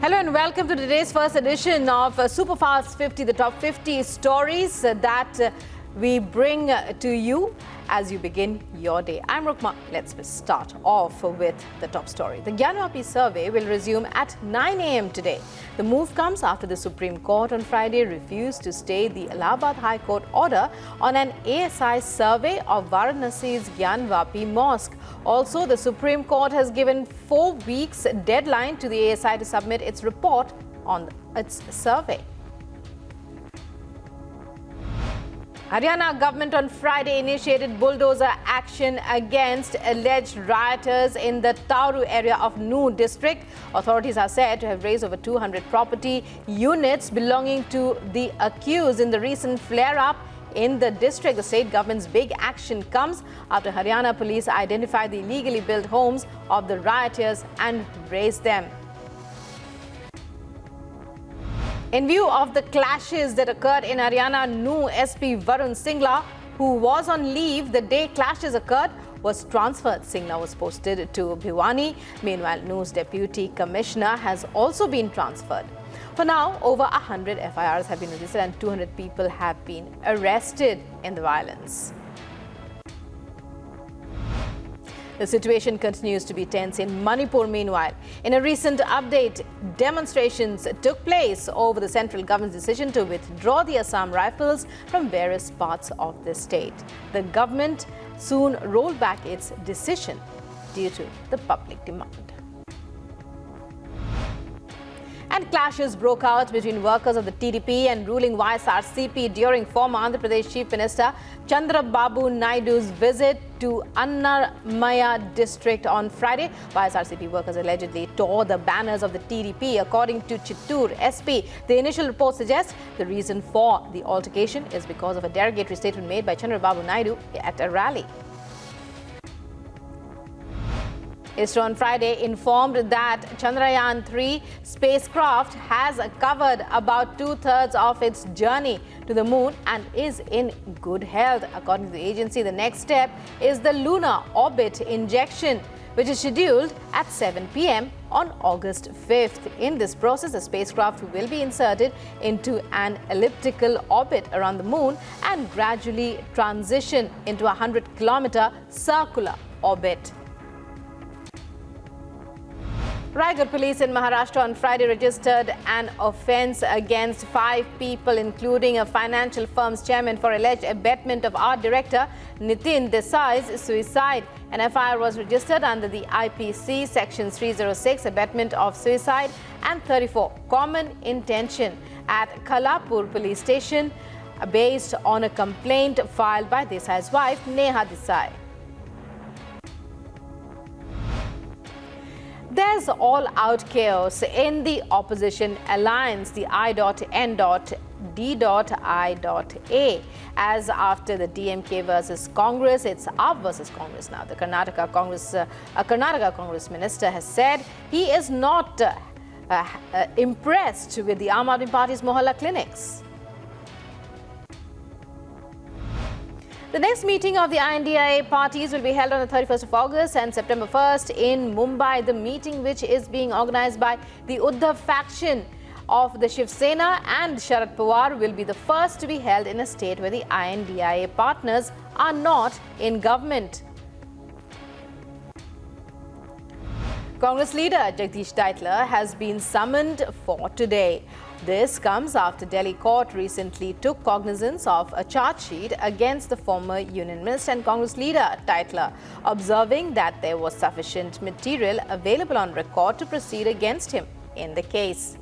Hello and welcome to today's first edition of Superfast 50, the top 50 stories that we bring to you as you begin your day. I'm Rukma. Let's start off with the top story. The Gyanvapi Survey will resume at 9 a.m. today. The move comes after the Supreme Court on Friday refused to stay the Allahabad High Court order on an ASI survey of Varanasi's Gyanvapi mosque. Also, the Supreme Court has given 4 weeks deadline to the ASI to submit its report on its survey. Haryana government on Friday initiated bulldozer action against alleged rioters in the Tauru area of Nuh district. Authorities are said to have raised over 200 property units belonging to the accused in the recent flare-up in the district. The state government's big action comes after Haryana police identified the illegally built homes of the rioters and razed them. In view of the clashes that occurred in Haryana, Nuh SP Varun Singla, who was on leave the day clashes occurred, was transferred. Singla was posted to Bhiwani. Meanwhile, Nuh's deputy commissioner has also been transferred. For now, over 100 FIRs have been registered and 200 people have been arrested in the violence. The situation continues to be tense in Manipur meanwhile. In a recent update, demonstrations took place over the central government's decision to withdraw the Assam Rifles from various parts of the state. The government soon rolled back its decision due to the public demand. And clashes broke out between workers of the TDP and ruling YSRCP during former Andhra Pradesh Chief Minister Chandrababu Naidu's visit to Annamaya district on Friday. YSRCP workers allegedly tore the banners of the TDP. According to Chittoor SP, the initial report suggests the reason for the altercation is because of a derogatory statement made by Chandrababu Naidu at a rally. ISRO on Friday informed that Chandrayaan-3 spacecraft has covered about 2/3 of its journey to the moon and is in good health. According to the agency, the next step is the lunar orbit injection, which is scheduled at 7 p.m. on August 5th. In this process, the spacecraft will be inserted into an elliptical orbit around the moon and gradually transition into a 100-kilometer circular orbit. Raigad police in Maharashtra on Friday registered an offence against 5 people, including a financial firm's chairman, for alleged abetment of art director Nitin Desai's suicide. An FIR was registered under the IPC Section 306, abetment of suicide, and 34, common intention, at Khalapur police station, based on a complaint filed by Desai's wife, Neha Desai. There's all-out chaos in the opposition alliance, the I.N.D.I.A, as after the DMK versus Congress, it's up versus Congress now. The Karnataka Congress minister has said he is not impressed with the Aam Aadmi Party's Mohalla clinics. The next meeting of the INDIA parties will be held on the 31st of August and September 1st in Mumbai. The meeting, which is being organized by the Uddhav faction of the Shiv Sena and Sharad Pawar, will be the first to be held in a state where the INDIA partners are not in government. Congress leader Jagdish Daitler has been summoned for today. This comes after Delhi court recently took cognizance of a charge sheet against the former Union Minister and Congress leader Daitler, observing that there was sufficient material available on record to proceed against him in the case.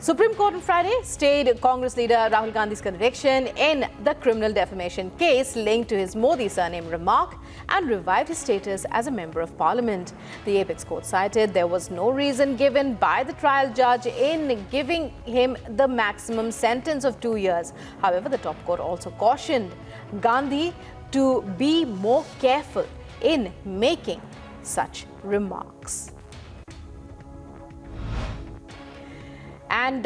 Supreme Court on Friday stayed Congress leader Rahul Gandhi's conviction in the criminal defamation case linked to his Modi surname remark and revived his status as a member of parliament. The apex court cited there was no reason given by the trial judge in giving him the maximum sentence of 2 years. However, the top court also cautioned Gandhi to be more careful in making such remarks. And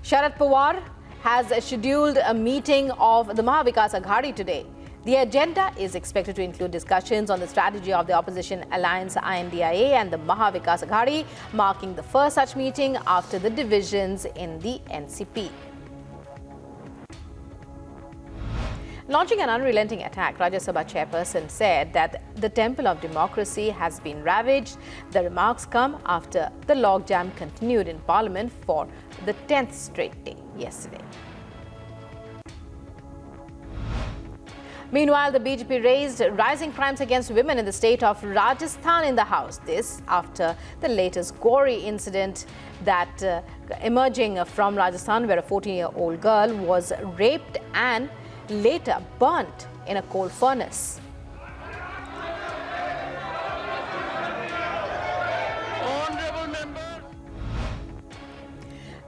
Sharad Pawar has scheduled a meeting of the Mahavikas Aghadi today. The agenda is expected to include discussions on the strategy of the opposition alliance INDIA and the Maha Vikas Aghadi, marking the first such meeting after the divisions in the NCP. Launching an unrelenting attack, Rajya Sabha chairperson said that the temple of democracy has been ravaged. The remarks come after the logjam continued in Parliament for the 10th straight day yesterday. Meanwhile, the BJP raised rising crimes against women in the state of Rajasthan in the House. This after the latest gory incident that emerging from Rajasthan, where a 14-year-old girl was raped and later burnt in a coal furnace.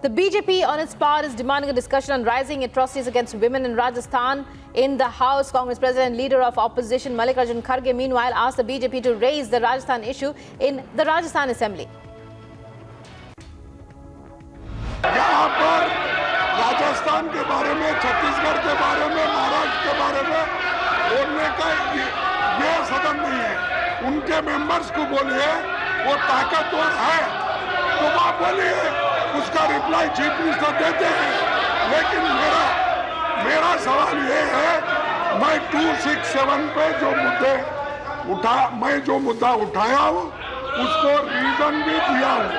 The BJP on its part is demanding a discussion on rising atrocities against women in Rajasthan. In the House, Congress President and Leader of Opposition Mallikarjun Kharge meanwhile asked the BJP to raise the Rajasthan issue in the Rajasthan Assembly. Rajasthan के बारे में, छत्तीसगढ़ के बारे में, महाराष्ट्र के बारे में बोलने का ये सदन नहीं है। उनके मेंबर्स को बोलिए, वो ताकतवर है तो आप बोलिए, उसका रिप्लाई चीफ मिनिस्टर देते हैं। लेकिन मेरा सवाल ये है, मैं 267 पे जो मुद्दा उठाया हूँ, उसको रीजन भी दिया हूँ।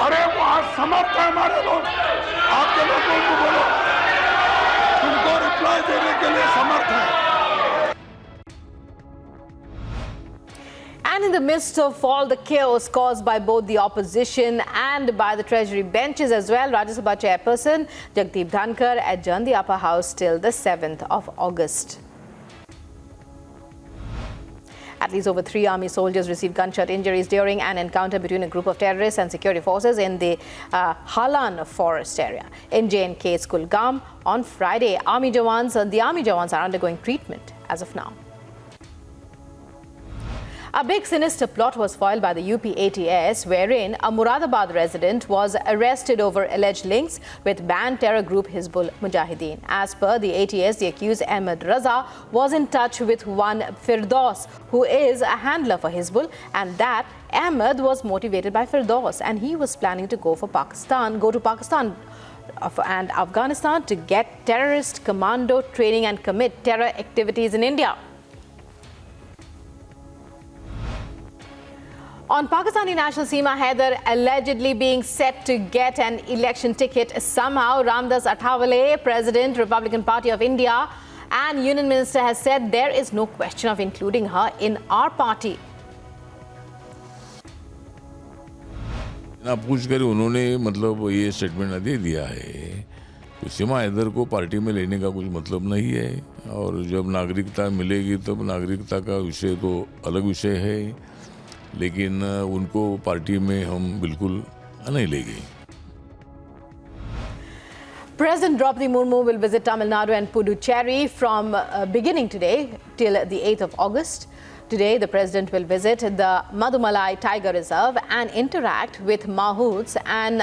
अरे वो आज समर्थ है हमारे लोग, आपके लोगों को बोलो, तुमको रिप्लाई देने के लिए समर्थ है। And in the midst of all the chaos caused by both the opposition and by the Treasury benches as well, Rajya Sabha chairperson Jagdeep Dhankar adjourned the upper house till the 7th of August. At least over 3 army soldiers received gunshot injuries during an encounter between a group of terrorists and security forces in the Halan forest area in J&K's Kulgam on Friday. The army jawans are undergoing treatment as of now. A big sinister plot was foiled by the UP ATS, wherein a Muradabad resident was arrested over alleged links with banned terror group Hizbul Mujahideen. As per the ATS, the accused Ahmed Raza was in touch with one Firdaus, who is a handler for Hizbul, and that Ahmed was motivated by Firdaus, and he was planning to go to Pakistan and Afghanistan to get terrorist commando training and commit terror activities in India. On Pakistani national Seema Haider allegedly being set to get an election ticket somehow, Ramdas Athawale, President, Republican Party of India and Union Minister, has said there is no question of including her in our party. ना पूछ कर उन्होंने मतलब ये statement दे दिया है तो सीमा हैदर को पार्टी में लेने का कुछ मतलब नहीं है और जब नागरिकता मिलेगी तब नागरिकता का विषय तो अलग विषय है लेकिन उनको पार्टी में हम बिल्कुल नहीं लेंगे. President Draupadi Murmu will visit Tamil Nadu and Puducherry from beginning today till the 8th of August. Today, the President will visit the Madumalai Tiger Reserve and interact with mahouts and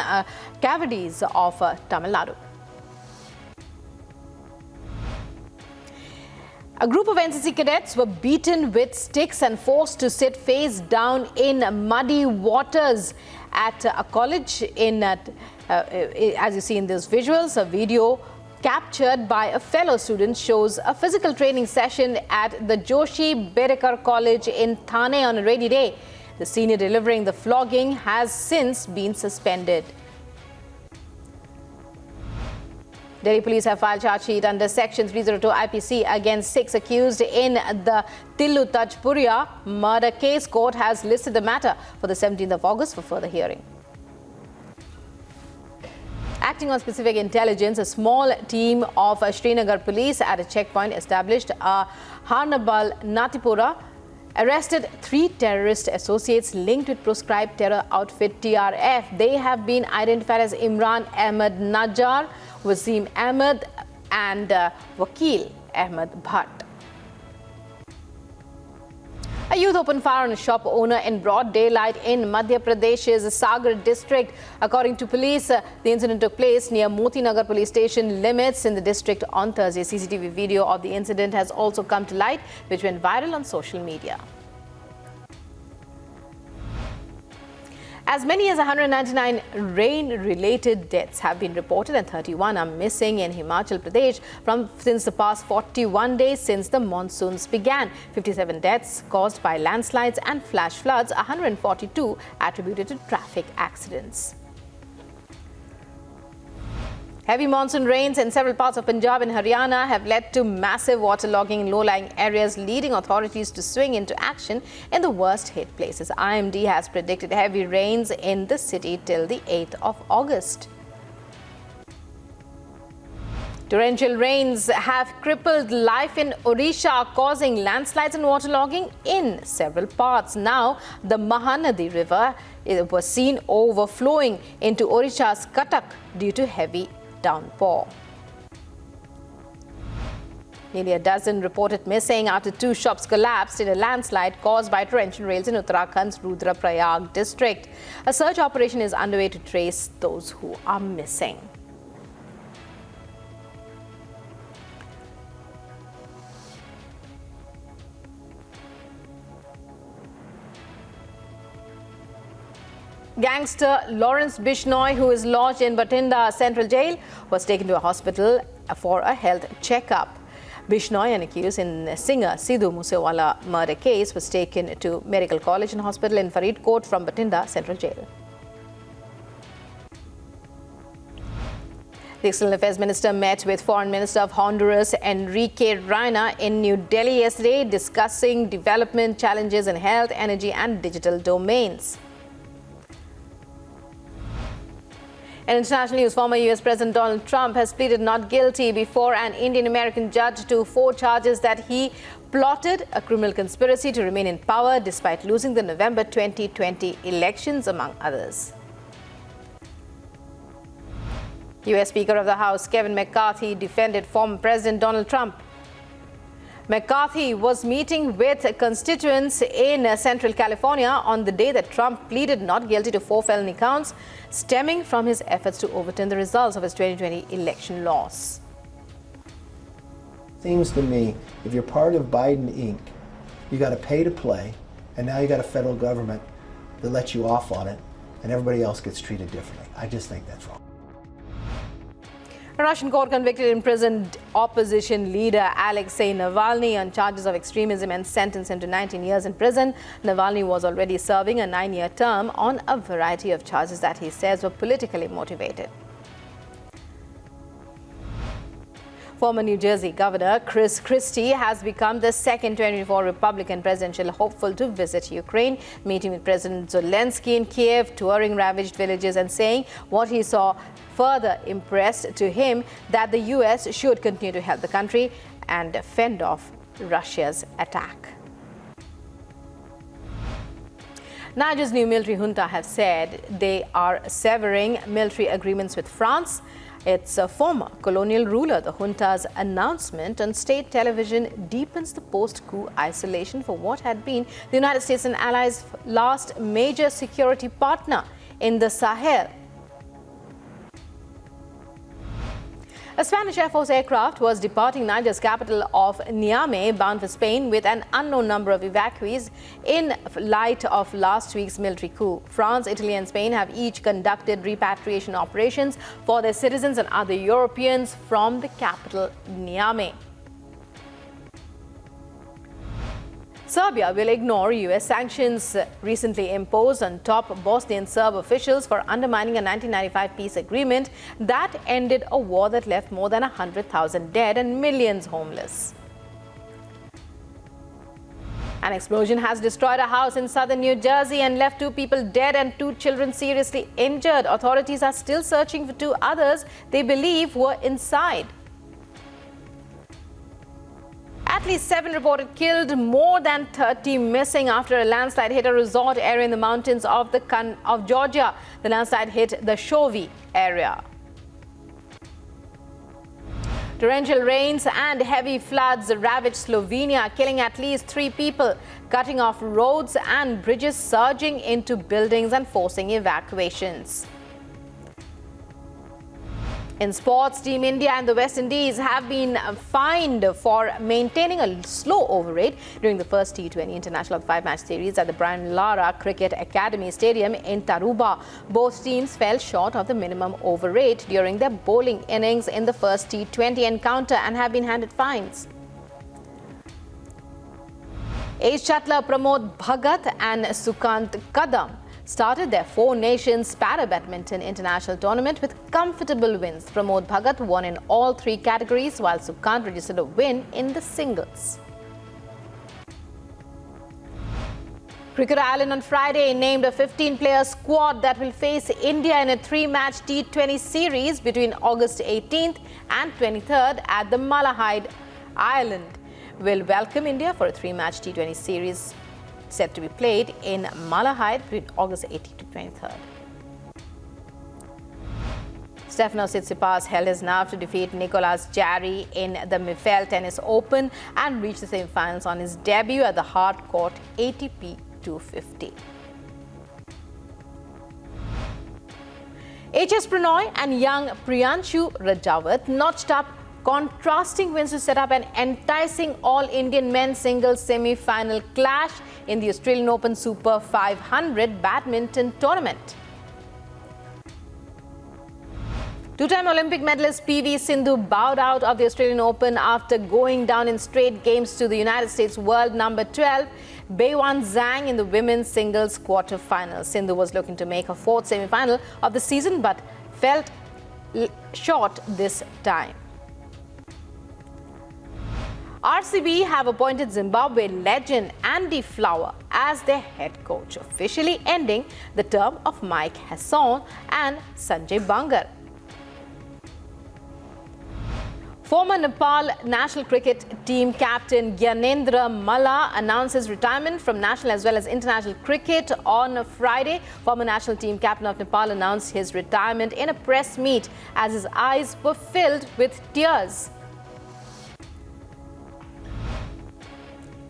cavities of Tamil Nadu. A group of NCC cadets were beaten with sticks and forced to sit face down in muddy waters at a college in, as you see in these visuals, a video captured by a fellow student shows a physical training session at the Joshi Berekar College in Thane on a rainy day. The senior delivering the flogging has since been suspended. Delhi police have filed charge sheet under Section 302 IPC against 6 accused in the Tillu Tajpuria murder case. Court has listed the matter for the 17th of August for further hearing. Acting on specific intelligence, a small team of Srinagar police at a checkpoint established Harnabal Natipura arrested 3 terrorist associates linked with proscribed terror outfit TRF. They have been identified as Imran Ahmed Najjar, Wasim Ahmed and Wakil Ahmed Bhatt. A youth opened fire on a shop owner in broad daylight in Madhya Pradesh's Sagar district. According to police, the incident took place near Moti Nagar police station limits in the district on Thursday. CCTV video of the incident has also come to light, which went viral on social media. As many as 199 rain-related deaths have been reported and 31 are missing in Himachal Pradesh since the past 41 days since the monsoons began. 57 deaths caused by landslides and flash floods, 142 attributed to traffic accidents. Heavy monsoon rains in several parts of Punjab and Haryana have led to massive waterlogging in low-lying areas, leading authorities to swing into action in the worst-hit places. IMD has predicted heavy rains in the city till the 8th of August. Torrential rains have crippled life in Odisha, causing landslides and waterlogging in several parts. Now, the Mahanadi River was seen overflowing into Odisha's Khattar due to heavy downpour. Nearly a dozen reported missing after 2 shops collapsed in a landslide caused by torrential rains in Uttarakhand's Rudraprayag district. A search operation is underway to trace those who are missing. Gangster Lawrence Bishnoi, who is lodged in Bathinda Central Jail, was taken to a hospital for a health checkup. Bishnoi, an accused in singer Sidhu Moosewala murder case, was taken to Medical College and Hospital in Faridkot from Bathinda Central Jail. The External Affairs Minister met with Foreign Minister of Honduras Enrique Reina in New Delhi yesterday, discussing development challenges in health, energy and digital domains. In international news, former US President Donald Trump has pleaded not guilty before an Indian-American judge to 4 charges that he plotted a criminal conspiracy to remain in power despite losing the November 2020 elections, among others. US Speaker of the House Kevin McCarthy defended former President Donald Trump. McCarthy was meeting with constituents in Central California on the day that Trump pleaded not guilty to 4 felony counts stemming from his efforts to overturn the results of his 2020 election loss. Seems to me, if you're part of Biden Inc., you got to pay to play, and now you got a federal government that lets you off on it, and everybody else gets treated differently. I just think that's wrong. A Russian court convicted imprisoned opposition leader Alexei Navalny on charges of extremism and sentenced him to 19 years in prison. Navalny was already serving a 9-year term on a variety of charges that he says were politically motivated. Former New Jersey Governor Chris Christie has become the second 2024 Republican presidential hopeful to visit Ukraine, meeting with President Zelensky in Kiev, touring ravaged villages and saying what he saw further impressed to him that the US should continue to help the country and fend off Russia's attack. Niger's new military junta have said they are severing military agreements with France. Its former colonial ruler. The junta's announcement on state television deepens the post-coup isolation for what had been the United States and allies' last major security partner in the Sahel. A Spanish Air Force aircraft was departing Niger's capital of Niamey, bound for Spain, with an unknown number of evacuees in light of last week's military coup. France, Italy and Spain have each conducted repatriation operations for their citizens and other Europeans from the capital, Niamey. Serbia will ignore US sanctions recently imposed on top Bosnian Serb officials for undermining a 1995 peace agreement that ended a war that left more than 100,000 dead and millions homeless. An explosion has destroyed a house in southern New Jersey and left 2 people dead and 2 children seriously injured. Authorities are still searching for 2 others they believe were inside. At least 7 reported killed, more than 30 missing after a landslide hit a resort area in the mountains of Georgia. The landslide hit the Shovi area. Torrential rains and heavy floods ravaged Slovenia, killing at least 3 people, cutting off roads and bridges, surging into buildings and forcing evacuations. In sports, Team India and the West Indies have been fined for maintaining a slow over rate during the first T20 international 5-match series at the Brian Lara Cricket Academy Stadium in Tarouba. Both teams fell short of the minimum over rate during their bowling innings in the first T20 encounter and have been handed fines. Ace shuttler Pramod Bhagat and Sukant Kadam started their 4 Nations Para Badminton International Tournament with comfortable wins. Pramod Bhagat won in all 3 categories, while Sukant registered a win in the singles. Cricket Ireland on Friday named a 15-player squad that will face India in a 3-match T20 series between August 18th and 23rd at the Malahide. Ireland will welcome India for a 3-match T20 series set to be played in Malahide between August 18th to 23rd. Stefanos Tsitsipas held his nerve to defeat Nicolas Jarry in the Mifel Tennis Open and reached the semi-finals on his debut at the hard-court ATP 250. HS Pranoy and young Priyanshu Rajawat notched up contrasting wins to set up an enticing all-Indian men's singles semi-final clash in the Australian Open Super 500 badminton tournament. 2-time Olympic medalist PV Sindhu bowed out of the Australian Open after going down in straight games to the United States world number 12, Beiwan Zhang, in the women's singles quarter-final. Sindhu was looking to make her 4th semi-final of the season but fell short this time. RCB have appointed Zimbabwe legend Andy Flower as their head coach, officially ending the term of Mike Hasson and Sanjay Bangar. Former Nepal national cricket team captain Gyanendra Malla announced his retirement from national as well as international cricket on Friday. Former national team captain of Nepal announced his retirement in a press meet as his eyes were filled with tears.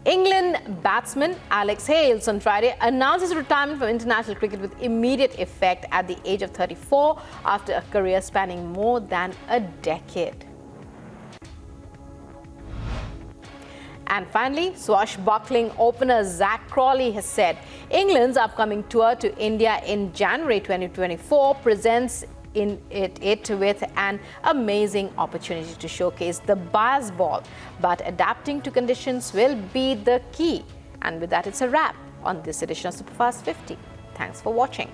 England batsman Alex Hales on Friday announced his retirement from international cricket with immediate effect at the age of 34 after a career spanning more than a decade. And finally, swashbuckling opener Zach Crawley has said England's upcoming tour to India in January 2024 presents it with an amazing opportunity to showcase the bias ball, but adapting to conditions will be the key. And with that, it's a wrap on this edition of Superfast 50. Thanks for watching.